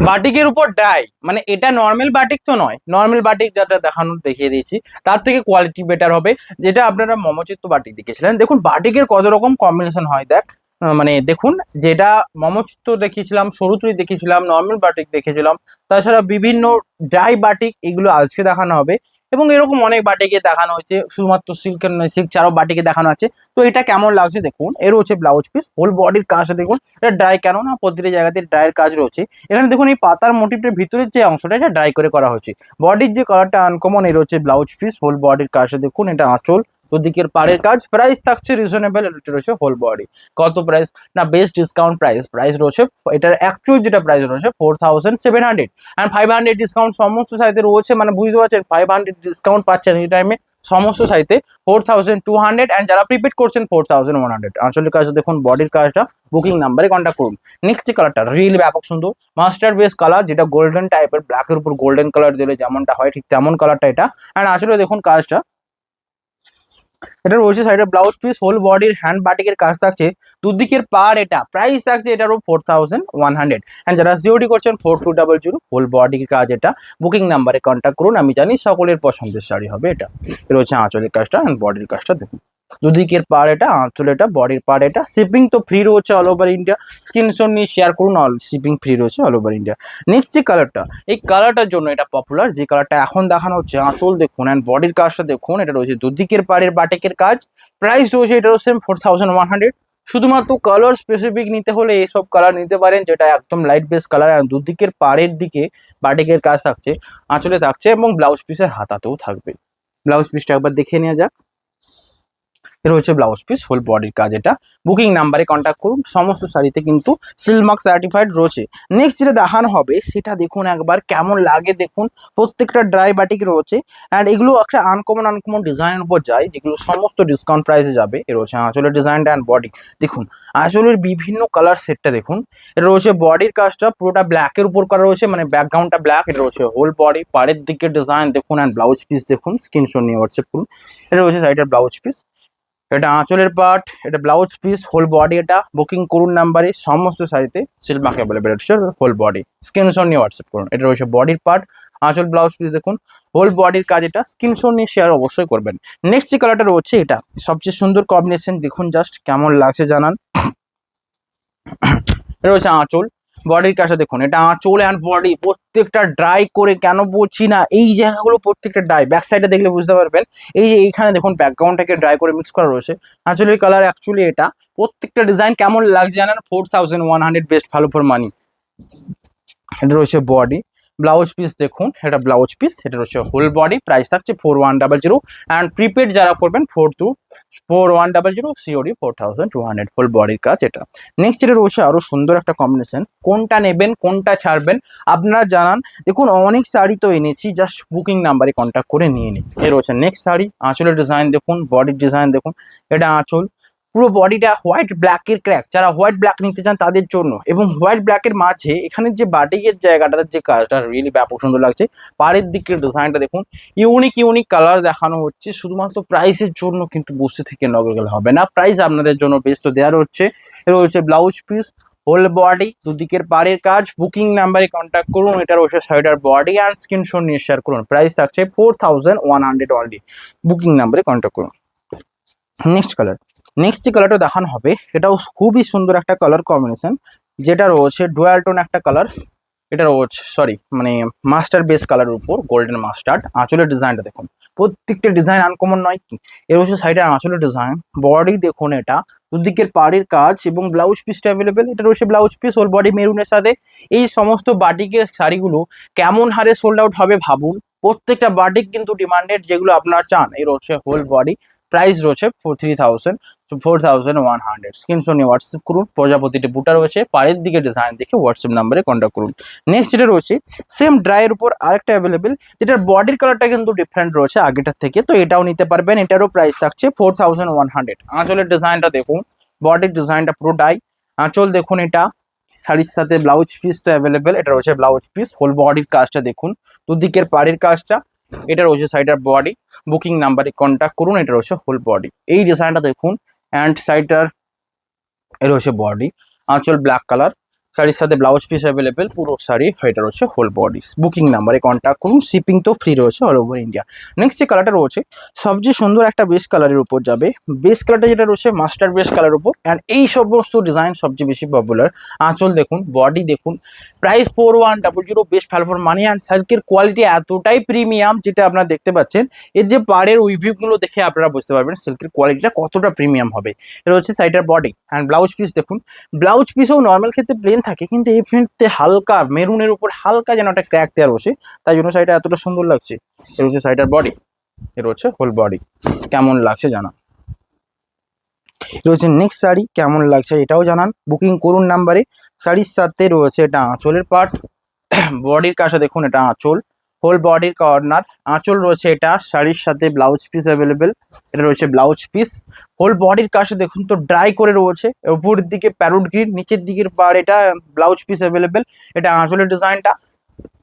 বাটিকের উপর ডাই, মানে এটা নর্মাল বাটিক তো নয়, নর্মাল বাটিক যেটা দেখিয়ে দিয়েছি তার থেকে কোয়ালিটি বেটার হবে। যেটা আপনারা মমচিত্ত বাটিক দেখেছিলেন, দেখুন বাটিকের কত রকম কম্বিনেশন হয় দেখ, মানে দেখুন, যেটা মমচিত্ত দেখিয়েছিলাম, সরুচুরি দেখিয়েছিলাম, নর্মাল বাটিক দেখেছিলাম, তাছাড়া বিভিন্ন ডাই বাটিক, এগুলো আজকে দেখানো হবে। এবং এরকম অনেক বাটিকে দেখানো হয়েছে, শুধুমাত্র সিল্কের নয়, সিল্ক ছাড়াও বাটিকে দেখানো আছে। তো এটা কেমন লাগছে দেখুন, এর হচ্ছে ব্লাউজ পিস, হোল বডির কাজটা দেখুন। এটা ড্রাই কেন না, প্রতিটা জায়গাতে ড্রাইয়ের কাজ রয়েছে। এখানে দেখুন এই পাতার মোটিভটার ভিতরের যে অংশটা, এটা ড্রাই করে করা হয়েছে। বডির যে কালারটা আনকমন, এর হচ্ছে ব্লাউজ পিস, হোল বডির কাজটা দেখুন। এটা আঁচল, দুদিকের পাড়ের কাজ। প্রাইস থাকছে রিজনেবল, এটা রয়েছে হোল বডি। কত প্রাইস না, বেস্ট ডিসকাউন্ট প্রাইস, প্রাইস রয়েছে এটার অ্যাকচুয়াল যেটা প্রাইস রয়েছে 4700, অ্যান্ড 500 ডিসকাউন্ট সমস্ত সাইতে রয়েছে, মানে বুঝতে পারছেন 500 ডিসকাউন্ট পাচ্ছেন এই টাইমে সমস্ত সাইতে। 4200, অ্যান্ড যারা প্রিপেড করছেন 4100। আঁচলের কাজটা দেখুন, বডির কাজটা, বুকিং নাম্বারে কন্ট্যাক্ট করুন। নেক্সট যে কালারটা রিয়েলি ব্যাপক সুন্দর, মাস্টার বেস কালার, যেটা গোল্ডেন টাইপের, ব্ল্যাকের উপর গোল্ডেন কালার দিলে যেমনটা হয় ঠিক তেমন কালারটা এটা। অ্যান্ড আসলে দেখুন কাজটা, এটা রয়েছে সাইডে ব্লাউজ পিস, হোল বডির হ্যান্ড বাটিকের কাজ থাকছে, দুদিকের পার। এটা প্রাইস থাকছে এটারও 4100, অ্যান্ড যারা সিওডি করছেন 4200, হোল বডির কাজ এটা। বুকিং নাম্বারে কন্ট্যাক্ট করুন, আমি জানি সকলের পছন্দের শাড়ি হবে এটা। রয়েছে আঁচলের কাজটা অ্যান্ড বডির কাজটা দেখুন, দুদিকের পার এটা, আঁচল এটা, বডির পার এটা। শিপিং তো ফ্রি রয়েছে অল ওভার ইন্ডিয়া, স্ক্রিনশট নিয়ে শেয়ার করুন, অল শিপিং ফ্রি রয়েছে অল ওভার ইন্ডিয়া। নেক্সট যে কালারটা, এই কালারটার জন্য এটা পপুলার, যে কালারটা এখন দেখানো হচ্ছে, আঁচল দেখুন অ্যান্ড বডির কাজটা দেখুন। এটা রয়েছে দুদিকের পাড়ের বাটিকের কাজ, প্রাইস রয়েছে এটারও সেম 4100। শুধুমাত্র কালার স্পেসিফিক নিতে হলে এইসব কালার নিতে পারেন, যেটা একদম লাইট বেস কালার, আর দুদিকের পাড়ের দিকে বাটিকের কাজ থাকছে, আঁচলে থাকছে, এবং ব্লাউজ পিসের হাতাতেও থাকবে। ব্লাউজ পিসটা একবার দেখে নেওয়া যাক। এটা হচ্ছে ব্লাউজ পিস, হোল বডির কাজ এটা। বুকিং নাম্বারে কন্ট্যাক্ট করুন, সমস্ত শাড়িতে কিন্তু সিলমার্ক সার্টিফাইড রয়েছে। নেক্সট যেটা দেখানো হবে সেটা দেখুন একবার কেমন লাগে দেখুন, প্রত্যেকটা ড্রাই বাটিক রয়েছে, অ্যান্ড এগুলো একটা আনকমন আনকমন ডিজাইনের উপর যায়, যেগুলো সমস্ত ডিসকাউন্ট প্রাইসে যাবে। এ রয়েছে আঁচলের ডিজাইনটা অ্যান্ড বডি দেখুন, আঁচলের বিভিন্ন কালার সেটটা দেখুন। এটা রয়েছে বডির কাজটা পুরোটা ব্ল্যাকের উপর করা রয়েছে, মানে ব্যাকগ্রাউন্ডটা ব্ল্যাক। এটা রয়েছে হোল বডি, পাড়ের দিকে ডিজাইন দেখুন, অ্যান্ড ব্লাউজ পিস দেখুন, স্ক্রিনশট নিয়ে হোয়াটসঅ্যাপ করুন। এটা রয়েছে সাইডের ব্লাউজ পিস, এটা আঁচলের পার্ট, এটা ব্লাউজ পিস, হোল বডি এটা। বুকিং করুন নাম্বারে, সমস্ত শাড়িতে সিলমার্ক অ্যাভেলেবেল হচ্ছে, হোল বডি স্ক্রিনশট নিয়ে হোয়াটসঅ্যাপ করুন। এটা রয়েছে বডির পার্ট, আঁচল, ব্লাউজ পিস দেখুন, হোল বডির কাজ এটা। স্ক্রিনশট নিয়ে শেয়ার অবশ্যই করবেন। নেক্সট যে কালারটা রয়েছে, এটা সবচেয়ে সুন্দর কম্বিনেশন, দেখুন জাস্ট কেমন লাগছে জানান। এটা হচ্ছে আঁচল, বডির কাজটা দেখুন। এটা আঁচল অ্যান্ড বডি প্রত্যেকটা ড্রাই করে, কেন বলছি না, এই জায়গাগুলো প্রত্যেকটা ড্রাই, ব্যাক সাইডে দেখলে বুঝতে পারবেন। এই যে এইখানে দেখুন ব্যাকগ্রাউন্ডটাকে ড্রাই করে মিক্স করা রয়েছে। আঁচলের কালার অ্যাকচুয়ালি এটা, প্রত্যেকটা ডিজাইন কেমন লাগছে জানেন, 4100, বেস্ট ভ্যালু ফর মানি। এটা রয়েছে বডি, ব্লাউজ পিস দেখুন, এটা ব্লাউজ পিস, এটা রয়েছে হোল বডি। প্রাইস থাকছে 4100, অ্যান্ড প্রিপেড যারা করবেন 4100, সিওডি 4200, হোল বডির কাজ এটা। নেক্সট এটা রয়েছে আরো সুন্দর একটা কম্বিনেশন, কোনটা নেবেন কোনটা ছাড়বেন আপনারা জানান। দেখুন অনেক শাড়ি তো এনেছি, জাস্ট বুকিং নাম্বারে কন্ট্যাক্ট করে নিয়ে নিন। এ রয়েছে নেক্সট শাড়ি, আঁচলের ডিজাইন দেখুন, বডির ডিজাইন দেখুন। এটা আঁচল, পুরো বডিটা হোয়াইট ব্ল্যাকের ক্র্যাক, যারা হোয়াইট ব্ল্যাক নিতে চান তাদের জন্য। এবং হোয়াইট ব্ল্যাকের মাঝে এখানে যে বাটিকের জায়গাটার যে কাজটা রিয়েলি ব্যাপক সুন্দর লাগছে। পাড়ের দিকের ডিজাইনটা দেখুন, ইউনিক ইউনিক কালার দেখানো হচ্ছে, শুধুমাত্র প্রাইসের জন্য কিন্তু বসে থেকে নজর গেলে হবে না, প্রাইস আপনাদের জন্য বেস্ট দেওয়ার হচ্ছে। এটা হচ্ছে ব্লাউজ পিস, হোল বডি, দুদিকের পাড়ের কাজ। বুকিং নাম্বারে কন্ট্যাক্ট করুন, এটা রয়েছে সাইডার বডি, অ্যান্ড স্ক্রিনশট নিয়ে শেয়ার করুন। প্রাইস থাকছে 4100 অনলি, বুকিং নাম্বারে কন্ট্যাক্ট করুন। নেক্সট কালার, নেক্সট যে কালারটা দেখানো হবে এটাও খুবই সুন্দর একটা কালার কম্বিনেশন, যেটা রয়েছে ডুয়াল টোন একটা কালার। এটা রয়েছে মানে মাস্টার বেস কালারের উপর গোল্ডেন মাস্টার্ড। আঁচলের ডিজাইনটা দেখুন, প্রত্যেকটা ডিজাইন আনকমন নয় কি। এর হচ্ছে সাইডে আঁচলের ডিজাইন, বডি দেখুন, এটা দুদিকের পাড়ের কাজ, এবং ব্লাউজ পিসটা অ্যাভেলেবেল। এটা রয়েছে ব্লাউজ পিস, হোল বডি মেরুনের সাথে। এই সমস্ত বাটিকের শাড়িগুলো কেমন হারে সোল্ড আউট হবে ভাবুন, প্রত্যেকটা বাটিক কিন্তু ডিমান্ডেড, যেগুলো আপনারা চান। এই রয়েছে হোল বডি, প্রাইস রয়েছে 4100, স্ক্রিনশট নিয়ে হোয়াটসঅ্যাপ করুন। প্রজাপতিটি বুটা রয়েছে, পাড়ের দিকে ডিজাইন দেখে হোয়াটসঅ্যাপ নাম্বারে কন্ট্যাক্ট করুন। নেক্সট যেটা রয়েছে সেম ড্রাইয়ের উপর আরেকটা অ্যাভেলেবেল, যেটার বডির কালারটা কিন্তু ডিফারেন্ট রয়েছে আগেটার থেকে, তো এটাও নিতে পারবেন। এটারও প্রাইস থাকছে 4100। আঁচলের ডিজাইনটা দেখুন, বডির ডিজাইনটা পুরো ডাই। আঁচল দেখুন, এটা শাড়ির সাথে ব্লাউজ পিস তো অ্যাভেলেবেল। এটা রয়েছে ব্লাউজ পিস, হোল বডির কাজটা দেখুন, দুদিকের পাড়ের কাজটা। এটা রয়েছে সাইডার বডি, বুকিং নাম্বারে কন্ট্যাক্ট করুন। এটা রয়েছে হোল বডি, এই ডিজাইনটা দেখুন, অ্যান্ড সাইডার এর রয়েছে বডি, আঁচল ব্ল্যাক কালার, শাড়ির সাথে ব্লাউজ পিস অ্যাভেলেবেল, পুরো শাড়ি, এটা রয়েছে হোল বডি। বুকিং নাম্বারে কন্ট্যাক্ট করুন, শিপিং তো ফ্রি রয়েছে অল ওভার ইন্ডিয়া। নেক্সট যে কালারটা রয়েছে সবচেয়ে সুন্দর একটা বেস কালারের উপর যাবে, বেস কালারটা যেটা রয়েছে মাস্টার বেস কালার উপর, অ্যান্ড এই সমস্ত ডিজাইন সবচেয়ে বেশি পপুলার। আঁচল দেখুন, বডি দেখুন, price 4100, best value for money, and সিল্কের কোয়ালিটি এতটাই প্রিমিয়াম যেটা আপনারা দেখতে পাচ্ছেন। এর যে পাড়ের উইভিংগুলো দেখে আপনারা বুঝতে পারবেন সিল্কের কোয়ালিটিটা কতটা প্রিমিয়াম হবে। এটা হচ্ছে সাইডের বডি, অ্যান্ড ব্লাউজ পিস দেখুন, ব্লাউজ পিসও নর্মাল ক্ষেত্রে প্লেন থাকে, কিন্তু এই ক্ষেত্রে হালকা মেরুনের উপর হালকা যেন একটা ক্র্যাক দেওয়া রয়েছে, তাই জন্য শাড়িটা এতটা সুন্দর লাগছে। এটা হচ্ছে শাড়িটার বডি, এটা হচ্ছে হোল বডি। কেমন লাগছে জানান। এটা হচ্ছে নেক্সট শাড়ি, কেমন লাগছে এটাও জানান, বুকিং করুন নাম্বারে। শাড়ির সাথে রয়েছে এটা আঁচলের পার্ট, বডির কাছে দেখুন এটা আঁচল, হোল বডির কর্নার, আঁচল রয়েছে এটা, শাড়ির সাথে ব্লাউজ পিস অ্যাভেলেবেল, এটা রয়েছে ব্লাউজ পিস। হোল বডির কাছে দেখুন তো ড্রাই করে রয়েছে, উপরের দিকে প্যারোট গ্রিন, নিচের দিকের পার এটা ব্লাউজ পিস অ্যাভেলেবেল, এটা আঁচলের ডিজাইনটা,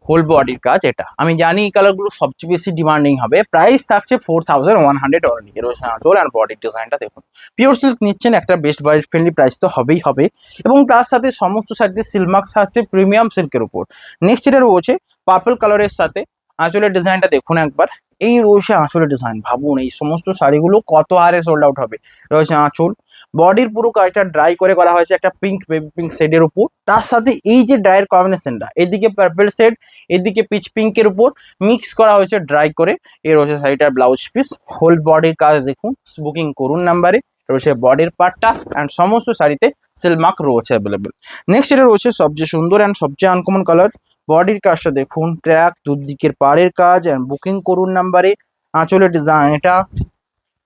হোল বডির কাজ এটা। আমি জানি এই কালারগুলো সবচেয়ে বেশি ডিমান্ডিং হবে। প্রাইস থাকছে 4100 অনলি। এর আঁচল আর বডির ডিজাইনটা দেখুন, পিওর সিল্ক নিচ্ছেন, একটা বেস্ট বাজেট ফ্রেন্ডলি প্রাইস তো হবেই হবে, এবং তার সাথে সমস্ত শাড়িতে সিলমার্ক থাকছে প্রিমিয়াম সিল্কের উপর। নেক্সট এটা রয়েছে পার্পল কালারের সাথে, আঁচলের ডিজাইনটা দেখুন একবার, এই রয়েছে আঁচলের ডিজাইন। ভাবুন এই সমস্ত শাড়িগুলো কত হারে সোল্ড আউট হবে। রয়েছে আঁচল, বডির পুরো কাজটা ড্রাই করে করা হয়েছে একটা পিঙ্ক বেবি পিঙ্ক শেডের উপর, তার সাথে এই যে ড্রাইয়ের কম্বিনেশনটা, এদিকে পার্পল শেড, এদিকে পিচ পিঙ্কের উপর মিক্স করা হয়েছে ড্রাই করে। এর হচ্ছে শাড়িটার ব্লাউজ পিস, হোল বডির কাজ দেখুন, বুকিং করুন নাম্বারে। রয়েছে বডির পার্টটা, অ্যান্ড সমস্ত শাড়িতে সিলমার্ক রয়েছে অ্যাভেলেবেল। নেক্সট এটা রয়েছে সবচেয়ে সুন্দর অ্যান্ড সবচেয়ে আনকমন কালার, বডির কাজটা দেখুন, ট্র্যাক দুদিকের পাড়ের কাজ, অ্যান্ড বুকিং করুন নাম্বারে। আঁচলের ডিজাইন এটা,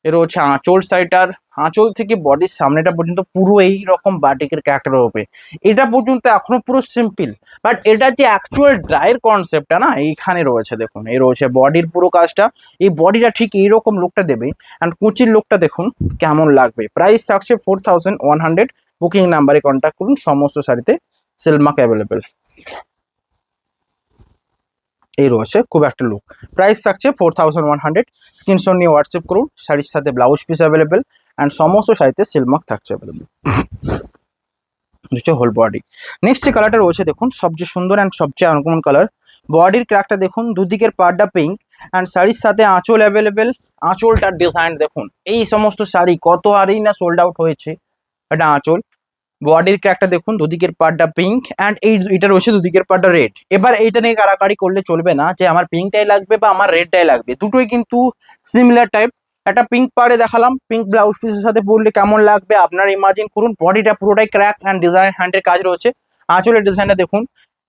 এর হচ্ছে আঁচল সাইটার, আঁচল থেকে বডির সামনেটা পর্যন্ত পুরো এই রকম বাটিকের ক্যারেক্টার হবে। এটা পর্যন্ত এখনো পুরো সিম্পল, বাট এটা যে অ্যাকচুয়াল ড্রাইয়ের কনসেপ্টটা না এইখানে রয়েছে দেখুন। এই রয়েছে বডির পুরো কাজটা, এই বডিটা ঠিক এইরকম লুকটা দেবে, অ্যান্ড কুচির লুকটা দেখুন কেমন লাগবে। প্রাইস থাকছে 4100, বুকিং নাম্বারে কন্ট্যাক্ট করুন, সমস্ত শাড়িতে সিলমার্ক অ্যাভেলেবেল। এই রয়েছে খুব একটা লুক, প্রাইস থাকছে 4100, স্ক্রিনশট নিয়ে হোয়াটসঅ্যাপ করুন। শাড়ির সাথে ব্লাউজ পিস অ্যাভেলেবেল, অ্যান্ড সমস্ত শাড়িতে সিলমার্ক থাকছে অ্যাভেলেবেল। হচ্ছে হোল বডি। নেক্সট যে কালারটা রয়েছে দেখুন, সবচেয়ে সুন্দর অ্যান্ড সবচেয়ে আনকমন কালার, বডির ক্র্যাকটা দেখুন, দুদিকের পাড়টা পিঙ্ক, অ্যান্ড শাড়ির সাথে আঁচল অ্যাভেলেবেল। আঁচলটার ডিজাইন দেখুন, এই সমস্ত শাড়ি কত হারেই না সোল্ড আউট হয়েছে। এটা আঁচল, বডির ক্র্যাকটা দেখুন, দুদিকের পার্টটা পিঙ্ক, অ্যান্ড এটা রয়েছে দুদিকের পার্টটা রেড। এবার এইটা নিয়ে কারাকারি করলে চলবে না যে আমার পিঙ্কটাই লাগবে বা আমার রেডটাই লাগবে, দুটোই কিন্তু সিমিলার টাইপ। একটা পিঙ্ক পাড়ে দেখালাম, পিঙ্ক ব্লাউজ পিসের সাথে পরলে কেমন লাগবে আপনারা ইমাজিন করুন। বডিটা পুরোটাই ক্র্যাক অ্যান্ড ডিজাইন হ্যান্ডের কাজ রয়েছে। আঁচলের ডিজাইনটা দেখুন,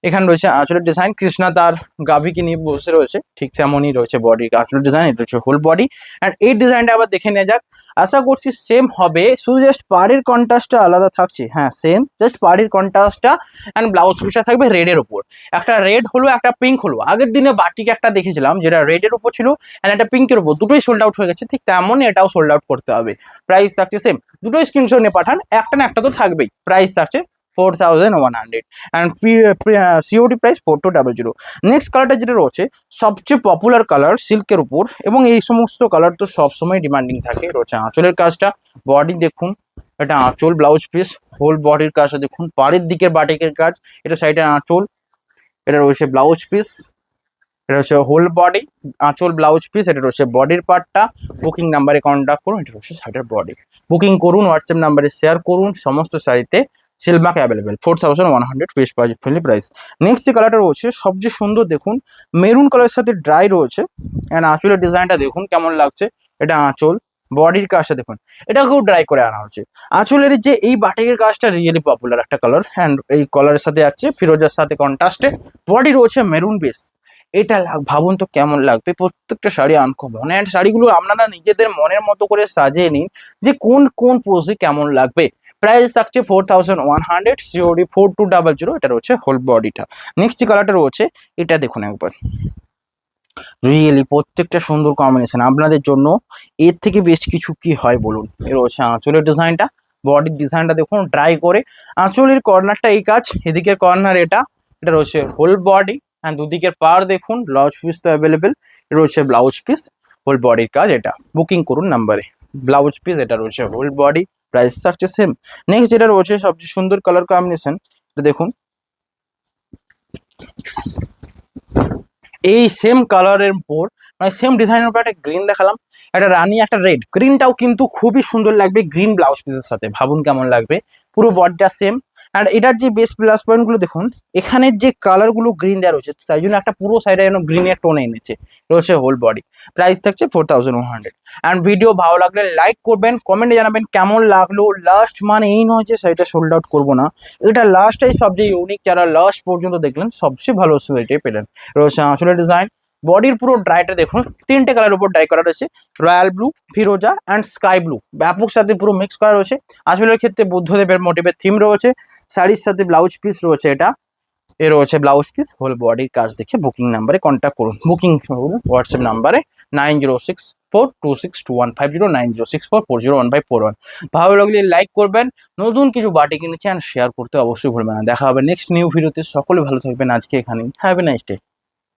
এখানে রয়েছে আঁচলের ডিজাইন, কৃষ্ণা তার গাভীকে নিয়ে বসে রয়েছে, ঠিক তেমনই রয়েছে বডির আঁচলের ডিজাইন। এটা হচ্ছে হোল বডি, অ্যান্ড এই ডিজাইনটা আবার দেখে নেওয়া যাক। আশা করছি সেম হবে, শুধু জাস্ট পাড়ের কন্ট্রাস্টটা আলাদা থাকছে। হ্যাঁ সেম, জাস্ট পাড়ের কন্ট্রাস্টটা, অ্যান্ড ব্লাউজ পিসটা থাকবে রেডের উপর। একটা রেড হলো একটা পিঙ্ক হলো, আগের দিনে বাটিক একটা দেখেছিলাম যেটা রেডের উপর ছিল অ্যান্ড একটা পিঙ্কের উপর, দুটোই সোল্ড আউট হয়ে গেছে, ঠিক তেমনই এটাও সোল্ড আউট করতে হবে। প্রাইস থাকছে সেম, দুটোই স্ক্রিনশট নিয়ে পাঠান, একটা না একটা তো থাকবেই। প্রাইস থাকছে 4100, অ্যান্ড সিওডি প্রাইস 4200। নেক্সট কালারটা যেটা রয়েছে সবচেয়ে পপুলার কালার সিল্কের উপর, এবং এই সমস্ত কালার তো সবসময় ডিমান্ডিং থাকে। রয়েছে আঁচলের কাজটা, বডি দেখুন, এটা আঁচল ব্লাউজ পিস, হোল বডির কাজটা দেখুন, পাড়ের দিকের বাটিকের কাজ, এটা সাইডে আঁচল, এটা রয়েছে ব্লাউজ পিস, এটা হচ্ছে হোল বডি, আঁচল ব্লাউজ পিস, এটা রয়েছে বডির পার্টটা। বুকিং নাম্বারে কন্ট্যাক্ট করুন, এটা হচ্ছে শাড়ির বডি। বুকিং করুন, হোয়াটসঅ্যাপ নাম্বারে শেয়ার করুন, সমস্ত শাড়িতে Silk Mark available, 4100, best budget friendly price. Next যে কালারটা রয়েছে সবচেয়ে সুন্দর দেখুন, মেরুন কালারের সাথে ড্রাই রয়েছে, অ্যান্ড আঁচলের ডিজাইনটা দেখুন কেমন লাগছে। এটা আঁচল, বডির কাজটা দেখুন, এটাকেও ড্রাই করে আনা হচ্ছে। আঁচলের যে এই বাটিকের কাজটা রিয়েলি পপুলার একটা কালার, অ্যান্ড এই কালারের সাথে আছে ফিরোজার সাথে কন্ট্রাস্টে, বডি রয়েছে মেরুন বেস। এটা ভাবুন তো কেমন লাগবে, প্রত্যেকটা শাড়ি আনকমন, অ্যান্ড শাড়িগুলো আপনারা নিজেদের মনের মতো করে সাজিয়ে নিন যে কোন কোন পোজে কেমন লাগবে। প্রাইস থাকছে 4100, সিওডি 4200। এটা রয়েছে হোল বডিটা। নেক্সট যে কালারটা রয়েছে এটা দেখুন একবার, রিয়েলি প্রত্যেকটা সুন্দর কম্বিনেশন আপনাদের জন্য। এর থেকে বেশ কিছু কি হয় বলুন। এর রয়েছে আঁচলের ডিজাইনটা, বডির ডিজাইনটা দেখুন ড্রাই করে, আঁচলের কর্নারটা এই কাজ, এদিকের কর্নার এটা, এটা রয়েছে হোল বডি, অ্যান্ড দুদিকের পার দেখুন, ব্লাউজ পিস তো অ্যাভেলেবেল, রয়েছে ব্লাউজ পিস, হোল বডির কাজ এটা। বুকিং করুন নাম্বারে, ব্লাউজ পিস, এটা রয়েছে হোল বডি, প্রাইস থাকছে সেম। নেক্সট যেটা রয়েছে সবচেয়ে সুন্দর কালার কম্বিনেশন, এটা দেখুন, এই সেম কালারের উপর মানে সেম ডিজাইনের উপর একটা গ্রিন দেখালাম, একটা রানী, একটা রেড। গ্রিনটাও কিন্তু খুবই সুন্দর লাগবে গ্রিন ব্লাউজ পিসের সাথে, ভাবুন কেমন লাগবে। পুরো বডিটা সেম। অ্যান্ড এটার যে বেস্ট প্লাস পয়েন্ট গুলো দেখুন, এখানের যে কালার গুলো গ্রিন দেওয়া রয়েছে, তাই জন্য একটা পুরো সাইডে যেন গ্রিনের টোনে এনেছে রয়েছে হোল বডি। প্রাইস থাকছে 4100। অ্যান্ড ভিডিও ভালো লাগলে লাইক করবেন, কমেন্টে জানাবেন কেমন লাগলো। লাস্ট মানে এই নয় যে শাড়িটা সোল্ড আউট করবো না, এটা লাস্টটাই সবচেয়ে ইউনিক, যারা লাস্ট পর্যন্ত দেখলেন সবচেয়ে ভালো সোয়েটাই পেলেন। রয়েছে আসলে ডিজাইন, বডির পুরো ড্রাইটা দেখুন, তিনটে কালার উপর ডাই করা রয়েছে, royal blue, Firoza and sky blue, ব্যাপক সাথে পুরো মিক্স করা রয়েছে। আসলের ক্ষেত্রে বুদ্ধদেবের মোটিভের থিম রয়েছে, শাড়ির সাথে ব্লাউজ পিস রয়েছে, এটা এ রয়েছে ব্লাউজ পিস। হোল বডির কাজ দেখে বুকিং নাম্বারে কন্ট্যাক্ট করুন, বুকিং করুন হোয়াটসঅ্যাপ নাম্বারে 9064262150, 9064401541। ভালো লাগলে লাইক করবেন, নতুন কিছু বাটি কিনেছি অ্যান্ড শেয়ার করতে অবশ্যই ভুলবেন না। দেখা হবে নেক্সট নিউ ভিডিওতে, সকলে ভালো থাকবেন, আজকে এখানেই, হ্যাভ এ নাইস ডে।